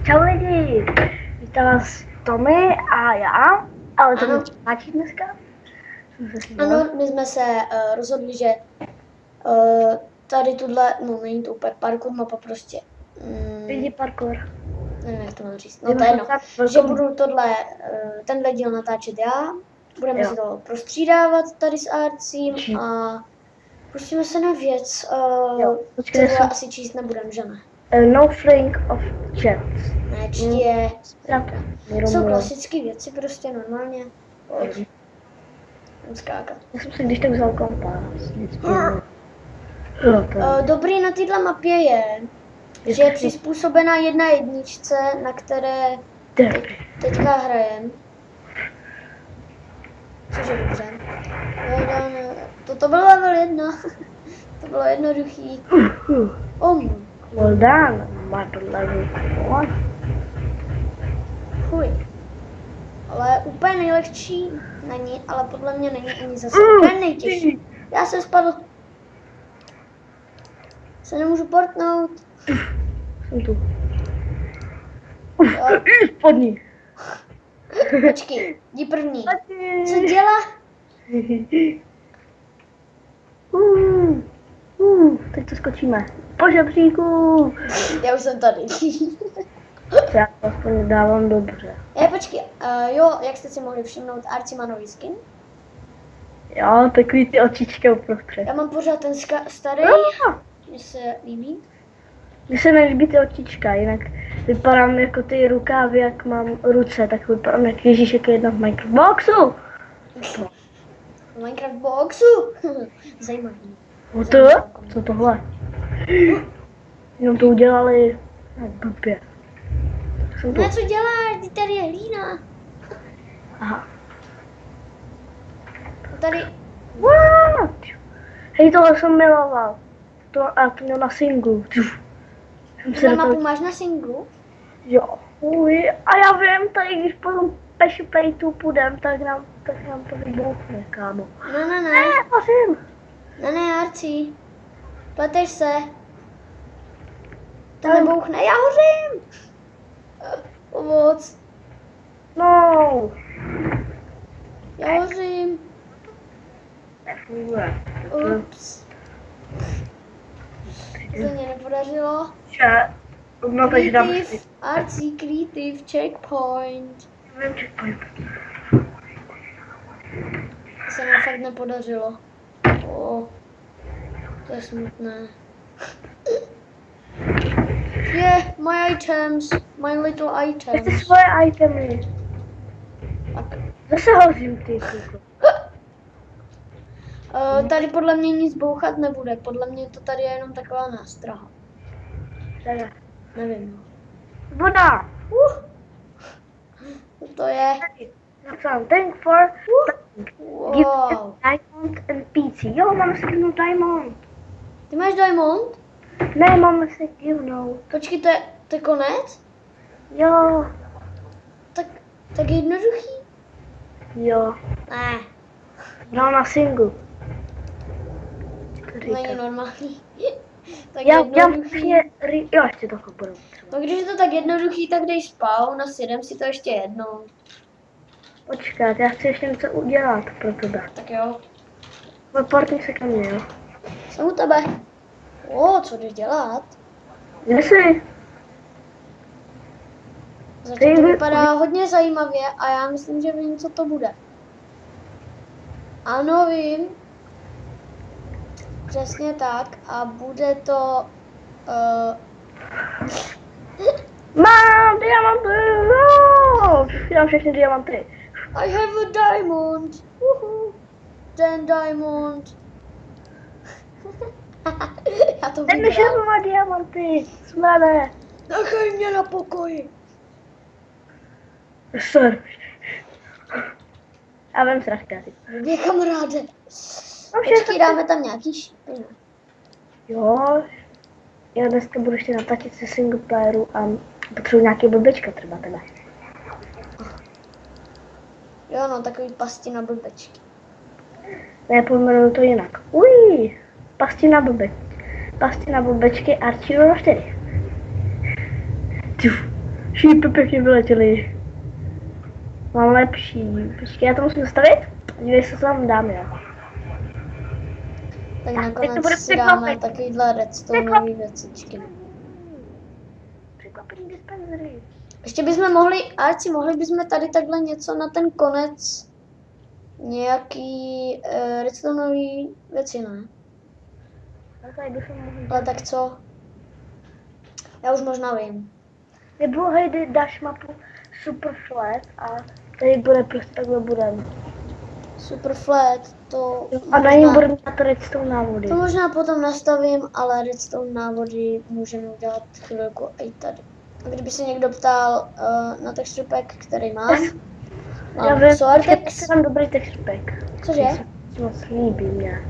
Čau lidi, vítám vás Tomy a já, ale to máčí dneska. Ano, my jsme se rozhodli, že tady tuhle, no není to úplně parkour mapa prostě. Lidi parkour. Nevím, jak to mám říct, no to je jedno. Že budu tenhle díl natáčet já, budeme si to prostřídávat tady s Arcím a pustíme se na věc, kterou asi číst nebudem, že ne? No fling of chance. Ne, je jsou klasické věci prostě normálně. Skákat. Já jsem si když tak vzal kompas. Dobrý na této mapě je, že je přizpůsobená 1.1, na které teďka hrajem. Což je dobře. Toto byl level 1. To bylo jednoduchý. Well done, but level 1. Chuj. Ale úplně nejlehčí není, ale podle mě není ani zase úplně nejtěžší. Já jsem spadl. Se nemůžu portnout. Jsem tu. Spodní. Počkej, jdi první. Co dělá? Teď to skočíme. Po žebříku. Já už jsem tady. Já to aspoň dávám dobře. Počkej, jo, jak jste si mohli všimnout, Archie má nový skin. Jo, takový ty očičky uprostřed. Já mám pořád ten starý, mně se líbí. Mně se nelíbí ty očička, jinak vypadám jako ty rukávy, jak mám ruce, tak vypadám jak Ježíšek jedna v Minecraft boxu. V Minecraft boxu? Zajímavý. Co tohle? Jenom to udělali blbě. No co děláš? Tady je hlína. Aha. Tady. What? Hej, tohle jsem miloval. To měl na singlu. Tuhle mapu máš na singlu? Jo. A já vím, tady když po tom pešipejtu půjdem, tak nám to vybouchne, kámo. Ne. Ne, hořím. Ne, Arci. Pleteš se. To nebouchne, já hořím. Pomoc. No. Já hořím. Nefunguje. Ups. To se mě nepodařilo. No takže dám Arci, creative, checkpoint. Nevím, checkpoint. To se mi fakt nepodařilo. To je smutné. My items, my little items. Ty svoje itemy. Zase hořím, ty kuko. Tady podle mě nic bouchat nebude, podle mě to tady je jenom taková nástraha. Tady. Nevím. Voda. Co to je? Thank for Wow. diamond and pizza. Jo, máme si kivnout diamond. Ty máš diamond? Ne, máme si kivnout. Počkej, to je konec? Jo. Tak jednoduchý? Jo. Ne. No na single. To není normální. Tak Já jednoduchý. Jo, ještě to budu. No když je to tak jednoduchý, tak dej spawn a sjedem si to ještě jednou. Počkat, já chci ještě něco udělat pro tebe. Tak jo. Portni se ke mně, jo. Jsem u tebe. Co jdeš dělat? Jestli. Zatím to vypadá hodně zajímavě a já myslím, že vím, co to bude. Ano, vím. Přesně tak a bude to... Mám diamanty! No! Mám všechny diamanty. I have a diamond! Ten diamond! Já to vyhrál. Ten má diamanty! Smrade! Nechaj mě na pokoji! Sorry. Já vím sračka. Vy kamaráde! Počkej, dáme tam nějaký šípy. Jo. Já dneska budu ještě natáčet se single playeru a potřebuji nějaký blbečka třeba tebe. Jo no, takový pasti na blbečky. Ne, pojmenuju to jinak. Pasti na blbečky Archie 4. Šípy pěkně vyletěly. Mám lepší. Počkej, já to musím zastavit. Dívej se, co tam dám, jo. Tak to bude nakonec si dáme překvapení. takovýhle redstoneový věcičky. Překvapení dispenzery. Ještě bychom mohli, Arci, mohli bychom tady takhle něco na ten konec, nějaký redstoneový věci, ne? A tady bychom mohli... Ale tak co? Já už možná vím. Nebo hejdy, dáš mapu super flat a tady bude prostě takhle budem. Super flat, to A na něm budeme dát redstone návody. to možná potom nastavím, ale redstone návody můžeme udělat chvilku i tady. A kdyby se někdo ptal na texture pack, který mám, Já mám vím, Soartex. že mám dobrý texture pack. Cože? Moc líbí mě.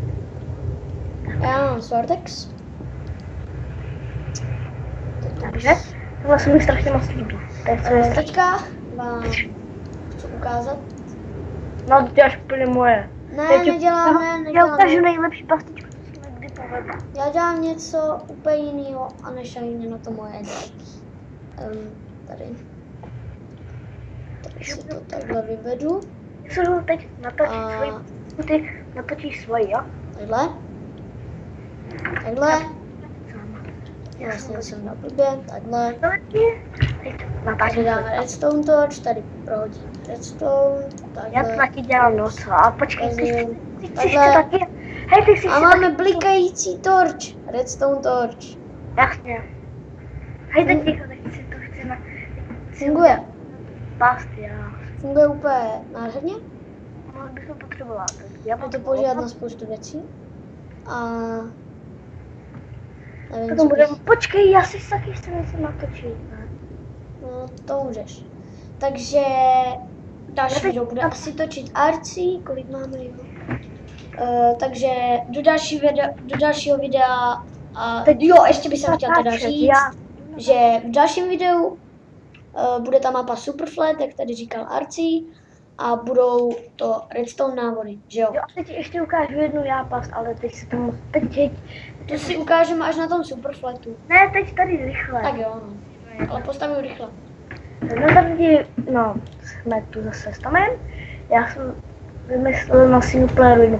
Já mám Soartex. Takže tohle se mi strašně moc líbí. To je co je strašně. Teďka vám chci ukázat. No to děláš úplně moje. Ne, neděláme, Já ukážu neděláme. nejlepší pastičku, co jsme kdy povedli. Já dělám něco úplně jiného a nešajně na to moje tady. Tak si to takhle vyvedu. Co jdu teď natočit A- svoji, ty natočíš svoji, jo? Takhle. Takhle. Vlastně jsem na blbě. Takhle. Teď natáčím Tady dáme redstone torch, tady prohodím redstone. Já to Takhle. taky dělám, no co? A počkej, Tady. ty Takhle. taky... Hej, ty jsi A máme blikající torch. Redstone torch. Jasně. Hej, teď ticho, teď si to chceme... Funguje. Pást, já. Funguje úplně nádherně. No, bych to potřebovala. Já Je to používat na spoustu věcí. A nevím, Potom co budeme... bych... Počkej, já si taky chci něco natočit, ne? No, to můžeš. Takže další video bude asi točit Arci, kolik máme, jo. Takže do dalšího videa a Teď jo, ještě bych chtěla teda natáčet, říct, já. že v dalším videu bude ta mapa Superflat, jak tady říkal Arci, a budou to redstone návody, že jo? Jo, a teď ještě ukážu jednu jápast, ale teď se tomu... Teď... To si ukážeme až na tom Superflatu. Ne, teď tady rychle. Tak jo, no. Ale postavím rychle. No tady, no, jsme tu zase s Tomem. Já jsem vymyslel na single playeru